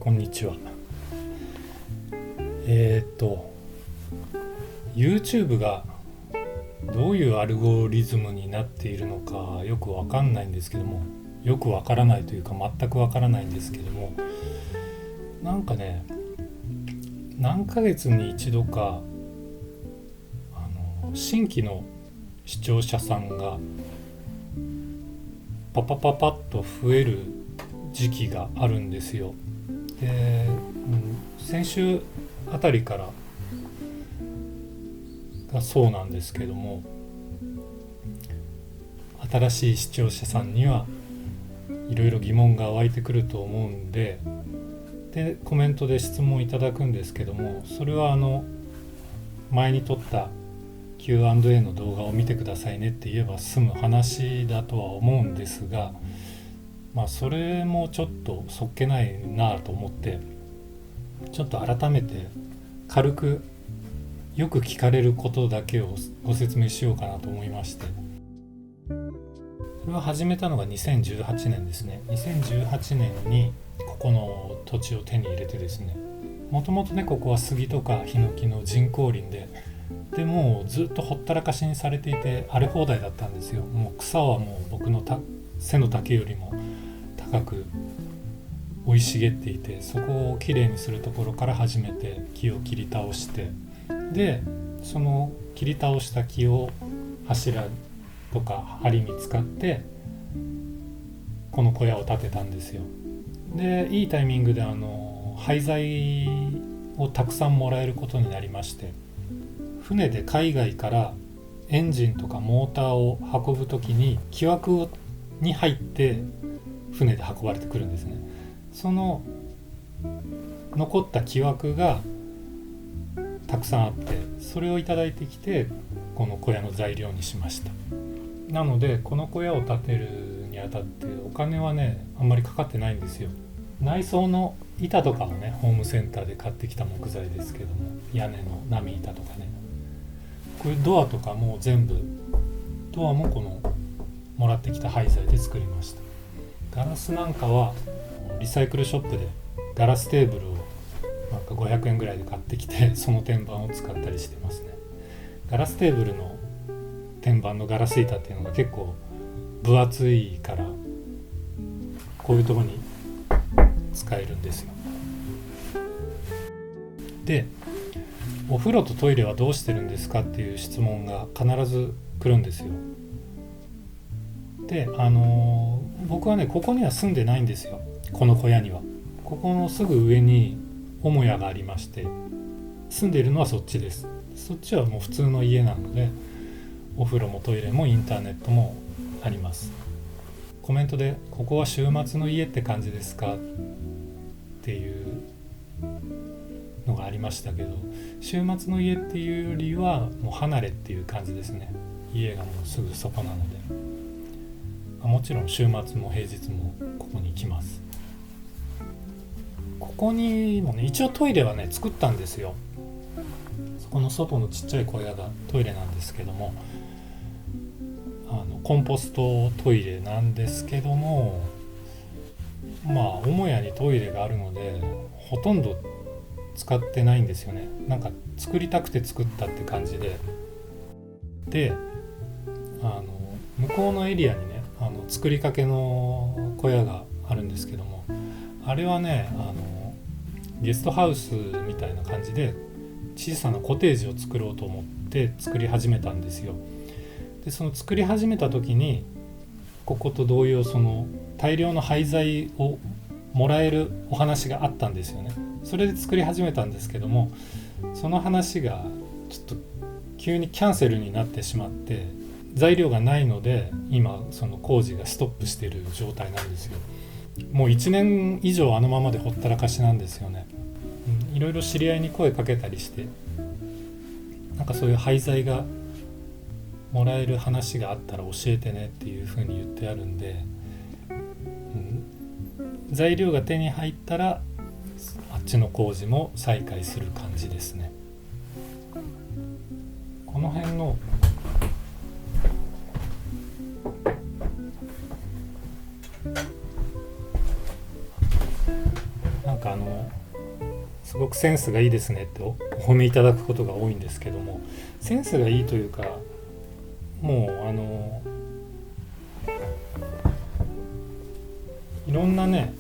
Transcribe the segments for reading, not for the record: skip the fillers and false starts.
こんにちは。YouTube がどういうアルゴリズムになっているのかよくわかんないんですけども、よくわからないというか全くわからないんですけども、なんかね、何ヶ月に一度か新規の視聴者さんがパパパパッと増える時期があるんですよ。で、先週あたりからがそうなんですけども、新しい視聴者さんにはいろいろ疑問が湧いてくると思うんで、コメントで質問いただくんですけども、それは前に撮った Q&A の動画を見てくださいねって言えば済む話だとは思うんですが、それもちょっとそっけないなと思って、ちょっと改めて軽くよく聞かれることだけをご説明しようかなと思いまして、これは始めたのが2018年ですね。2018年にここの土地を手に入れてですね、もともとね、ここは杉とかヒノキの人工林でもうずっとほったらかしにされていて荒れ放題だったんですよ。もう草はもう僕の背の丈よりも高く生い茂っていて、そこをきれいにするところから始めて木を切り倒して、でその切り倒した木を柱とか梁に使ってこの小屋を建てたんですよ。でいいタイミングで廃材をたくさんもらえることになりまして、船で海外からエンジンとかモーターを運ぶときに木枠に入って船で運ばれてくるんですね。その残った木枠がたくさんあって、それをいただいてきてこの小屋の材料にしました。なのでこの小屋を建てるにあたってお金はね、あんまりかかってないんですよ。内装の板とかもね、ホームセンターで買ってきた木材ですけども、屋根の波板とかね、こういうドアとかも全部、ドアもこのもらってきた廃材で作りました。ガラスなんかはリサイクルショップでガラステーブルをなんか500円ぐらいで買ってきて、その天板を使ったりしてますね。ガラステーブルの天板のガラス板っていうのが結構分厚いから、こういうところに使えるんですよ。で、お風呂とトイレはどうしてるんですかっていう質問が必ず来るんですよ。で、僕はね、ここには住んでないんですよ。この小屋には。ここのすぐ上に母屋がありまして、住んでいるのはそっちです。そっちはもう普通の家なので、お風呂もトイレもインターネットもあります。コメントでここは週末の家って感じですかっていうのがありましたけど、週末の家っていうよりはもう離れっていう感じですね。家がもうすぐそこなので、もちろん週末も平日もここに来ます。ここにもね、一応トイレはね作ったんですよ。そこの外のちっちゃい小屋がトイレなんですけども、コンポストトイレなんですけども、母屋にトイレがあるのでほとんど使ってないんですよね。なんか作りたくて作ったって感じで、向こうのエリアにね、作りかけの小屋があるんですけども、あれはね、ゲストハウスみたいな感じで小さなコテージを作ろうと思って作り始めたんですよ。でその作り始めた時にここと同様、その大量の廃材をもらえるお話があったんですよね。それで作り始めたんですけども、その話がちょっと急にキャンセルになってしまって、材料がないので今その工事がストップしている状態なんですよ。もう1年以上あのままでほったらかしなんですよね。いろいろ知り合いに声かけたりして、なんかそういう廃材がもらえる話があったら教えてねっていうふうに言ってあるんで、材料が手に入ったらあっちの工事も再開する感じですね。この辺のなんかかすごくセンスがいいですねってお褒めいただくことが多いんですけども、センスがいいというか、もういろんなね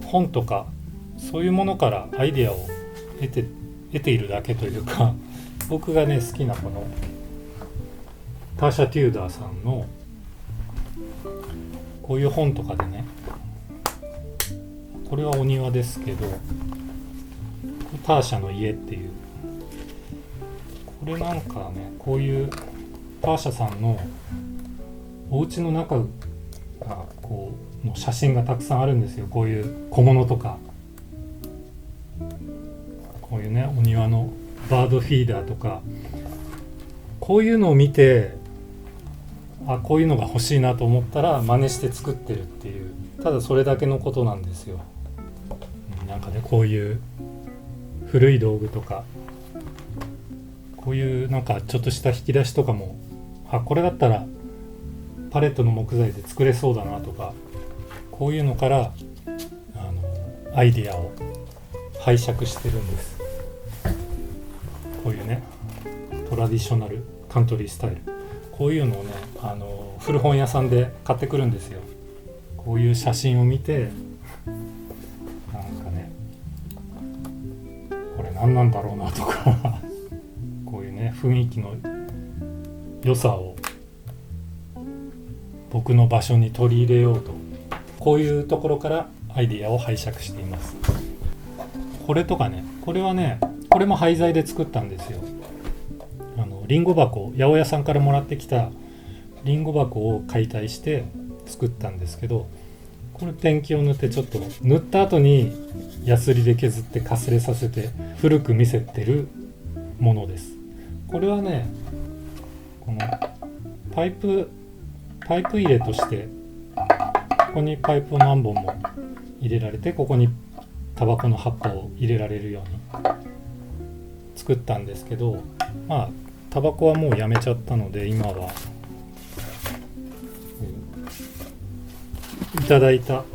本とかそういうものからアイデアを得ているだけというか、僕がね好きなこのターシャ・テューダーさんのこういう本とかでね、これはお庭ですけど、ターシャの家っていう、これなんかね、こういうターシャさんのお家の中がこうの写真がたくさんあるんですよ。こういう小物とか、こういうねお庭のバードフィーダーとか、こういうのを見て、こういうのが欲しいなと思ったら真似して作ってるっていう、ただそれだけのことなんですよ。なんかね、こういう古い道具とか、こういうなんかちょっとした引き出しとかも、これだったらパレットの木材で作れそうだなとか、こういうのからアイディアを拝借してるんです。こういうねトラディショナルカントリースタイル、こういうのをね古本屋さんで買ってくるんですよ。こういう写真を見て、なんかねこれ何なんだろうなとかこういうね雰囲気の良さを僕の場所に取り入れようと、こういうところからアイディアを拝借しています。これとかね、これはね、これも廃材で作ったんですよ。リンゴ箱、八百屋さんからもらってきたリンゴ箱を解体して作ったんですけど、これペンキを塗って、ちょっと塗った後にヤスリで削ってかすれさせて古く見せてるものです。これはね、このパイプ入れとして、ここにパイプを何本も入れられて、ここにタバコの葉っぱを入れられるように作ったんですけど、タバコはもうやめちゃったので、今はいただいた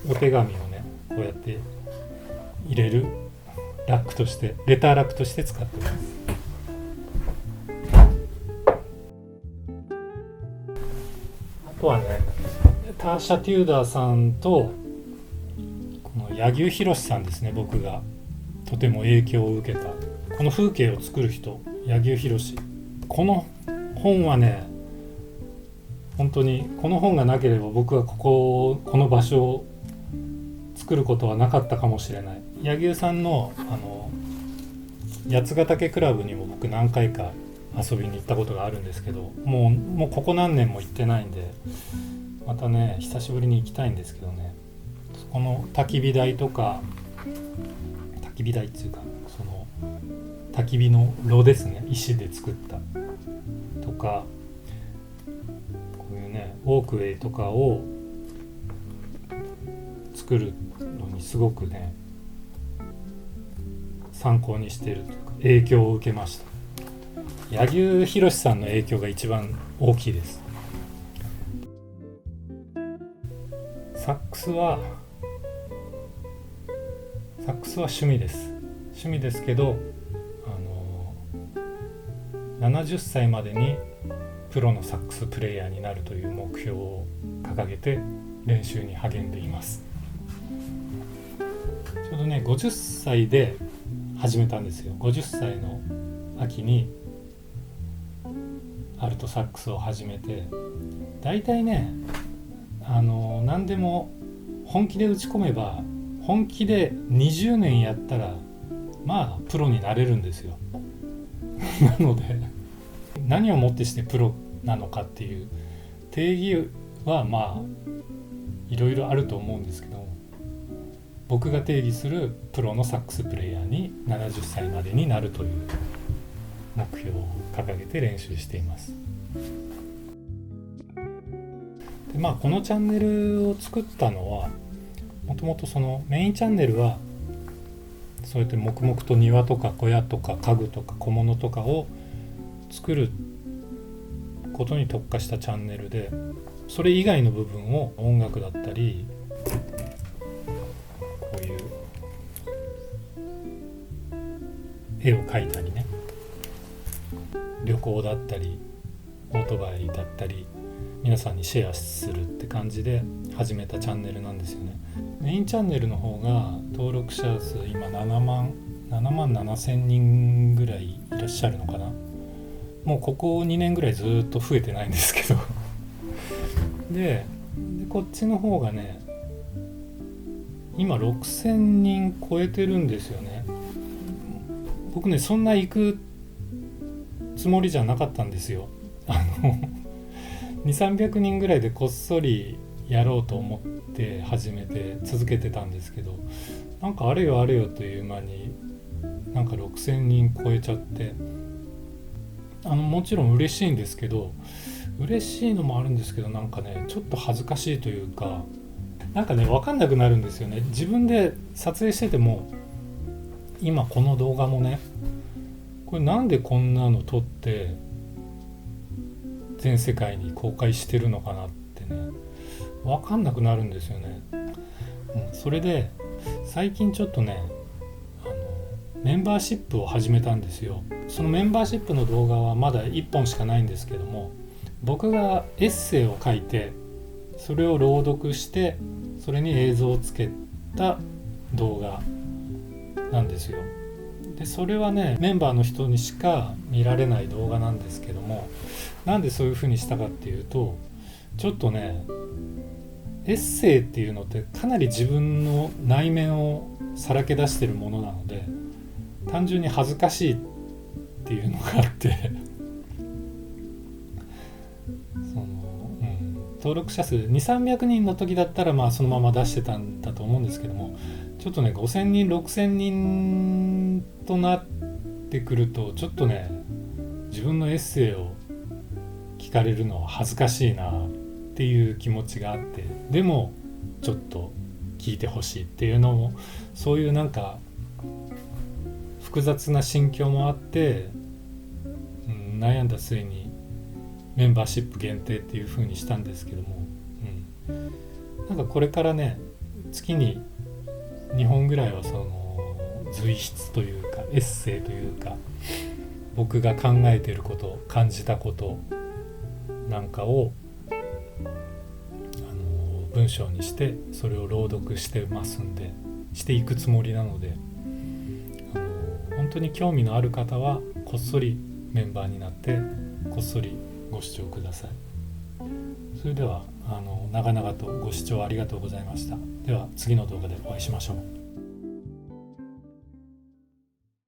お手紙をねこうやって入れるラックとして、レターラックとして使ってます。あとはね、ターシャ・テューダーさんとこの柳生博さんですね。僕がとても影響を受けたこの風景を作る人、柳生博。この本はね、本当にこの本がなければ僕はこの場所を作ることはなかったかもしれない。柳生さんの八ヶ岳クラブにも僕何回か遊びに行ったことがあるんですけど、もうここ何年も行ってないんで、またね久しぶりに行きたいんですけどね、この焚き火台とか、焚き火台っていうか、その焚き火の炉ですね、石で作ったとか、こういうねウォークウェイとかを作るのにすごくね参考にしているというか、影響を受けました。柳生博さんの影響が一番大きいです。サックスは趣味です。趣味ですけど、70歳までにプロのサックスプレイヤーになるという目標を掲げて練習に励んでいます。ちょうどね50歳で始めたんですよ。50歳の秋にアルトサックスを始めて、だいたいね何でも本気で打ち込めば、本気で20年やったらプロになれるんですよ。なので何をもってしてプロなのかっていう定義はいろいろあると思うんですけど、僕が定義するプロのサックスプレイヤーに70歳までになるという目標を掲げて練習しています。でこのチャンネルを作ったのは、もともとそのメインチャンネルはそうやって黙々と庭とか小屋とか家具とか小物とかを作ることに特化したチャンネルで、それ以外の部分を音楽だったり絵を描いたりね、旅行だったりオートバイだったり皆さんにシェアするって感じで始めたチャンネルなんですよね。メインチャンネルの方が登録者数今7万7千人ぐらいいらっしゃるのかな。もうここ2年ぐらいずっと増えてないんですけどでこっちの方がね今6000人超えてるんですよね。僕ねそんな行くつもりじゃなかったんですよ。2、300人ぐらいでこっそりやろうと思って始めて続けてたんですけど、なんかあれよあれよという間になんか6000人超えちゃって、もちろん嬉しいんですけど、嬉しいのもあるんですけど、なんかねちょっと恥ずかしいというか、なんかね分かんなくなるんですよね。自分で撮影してても、今この動画もね、これなんでこんなの撮って全世界に公開してるのかなってね分かんなくなるんですよね。それで最近ちょっとねメンバーシップを始めたんですよ。そのメンバーシップの動画はまだ1本しかないんですけども、僕がエッセイを書いてそれを朗読してそれに映像をつけた動画なんですよ。でそれはねメンバーの人にしか見られない動画なんですけども、なんでそういう風にしたかっていうと、ちょっとねエッセイっていうのってかなり自分の内面をさらけ出してるものなので、単純に恥ずかしいっていうのがあって登録者数2、300人の時だったらまあそのまま出してたんだと思うんですけども、ちょっとね5000人6000人となってくるとちょっとね自分のエッセイを聞かれるのは恥ずかしいなっていう気持ちがあって、でもちょっと聞いてほしいっていうのも、そういうなんか複雑な心境もあって、悩んだ末にメンバーシップ限定っていう風にしたんですけども、なんかこれからね月に2本ぐらいはその随筆というかエッセイというか、僕が考えていること感じたことなんかを文章にしてそれを朗読してますんで、していくつもりなので、本当に興味のある方はこっそりメンバーになってこっそりご視聴ください。それでは長々とご視聴ありがとうございました。では次の動画でお会いしましょう。